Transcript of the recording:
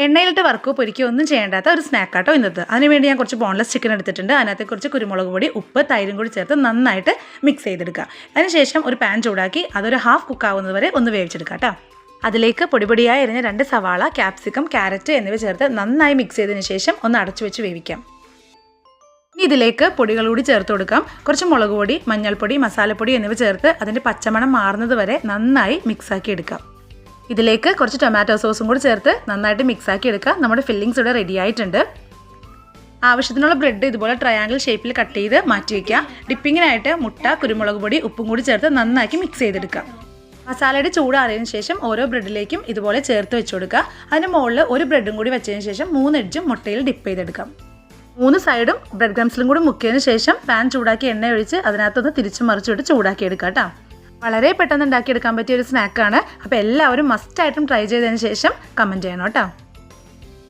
എണ്ണയിലിട്ട് വറുക്കോ പൊരിക്കോ ഒന്നും ചെയ്യേണ്ടാത്ത ഒരു സ്നാക്കാട്ടോ ഇന്നത്തെ. അതിനുവേണ്ടി ഞാൻ കുറച്ച് ബോൺലെസ് ചിക്കൻ എടുത്തിട്ടുണ്ട്. അതിനകത്ത് കുറച്ച് കുരുമുളക് പൊടി, ഉപ്പ്, തൈരും കൂടി ചേർത്ത് നന്നായിട്ട് മിക്സ് ചെയ്തെടുക്കുക. അതിനുശേഷം ഒരു പാൻ ചൂടാക്കി അതൊരു ഹാഫ് കുക്ക് ആവുന്നത് വരെ ഒന്ന് വേവിച്ചെടുക്കുക കേട്ടോ. അതിലേക്ക് പൊടിപൊടിയായി എരിഞ്ഞ 2 സവാള, ക്യാപ്സിക്കം, ക്യാരറ്റ് എന്നിവ ചേർത്ത് നന്നായി മിക്സ് ചെയ്തതിന് ശേഷം ഒന്ന് അടച്ചു വെച്ച് വേവിക്കാം. ഇനി ഇതിലേക്ക് പൊടികൾ കൂടി ചേർത്ത് കൊടുക്കാം. കുറച്ച് മുളക് പൊടി, മഞ്ഞൾപ്പൊടി, മസാലപ്പൊടി എന്നിവ ചേർത്ത് അതിൻ്റെ പച്ചമണം മാറുന്നത് വരെ നന്നായി മിക്സാക്കി എടുക്കാം. ഇതിലേക്ക് കുറച്ച് ടൊമാറ്റോ സോസും കൂടി ചേർത്ത് നന്നായിട്ട് മിക്സാക്കി എടുക്കുക. നമ്മുടെ ഫില്ലിങ്സ് ഇവിടെ റെഡി ആയിട്ടുണ്ട്. ആവശ്യത്തിനുള്ള ബ്രെഡ് ഇതുപോലെ ട്രയാങ്കിൾ ഷേപ്പിൽ കട്ട് ചെയ്ത് മാറ്റി വയ്ക്കുക. ഡിപ്പിങ്ങിനായിട്ട് മുട്ട, കുരുമുളക് പൊടി, ഉപ്പും കൂടി ചേർത്ത് നന്നാക്കി മിക്സ് ചെയ്തെടുക്കാം. മസാലയുടെ ചൂടാറിയതിന് ശേഷം ഓരോ ബ്രെഡിലേക്കും ഇതുപോലെ ചേർത്ത് വെച്ച് കൊടുക്കുക. അതിന് മുകളിൽ ഒരു ബ്രെഡും കൂടി വെച്ചതിന് ശേഷം 3 എഡ്ജും മുട്ടയിൽ ഡിപ്പ് ചെയ്തെടുക്കാം. 3 സൈഡും ബ്രെഡ് ക്രംസിലും കൂടി മുക്കിയതിന് ശേഷം പാൻ ചൂടാക്കി എണ്ണ ഒഴിച്ച് അതിനകത്തൊന്ന് തിരിച്ചു മറിച്ചിട്ട് ചൂടാക്കി എടുക്കാം കേട്ടോ. വളരെ പെട്ടെന്ന് ഉണ്ടാക്കിയെടുക്കാൻ പറ്റിയ ഒരു സ്നാക്കാണ്. അപ്പോൾ എല്ലാവരും മസ്റ്റായിട്ടും ട്രൈ ചെയ്തതിന് ശേഷം കമൻറ്റ് ചെയ്യണം കേട്ടോ.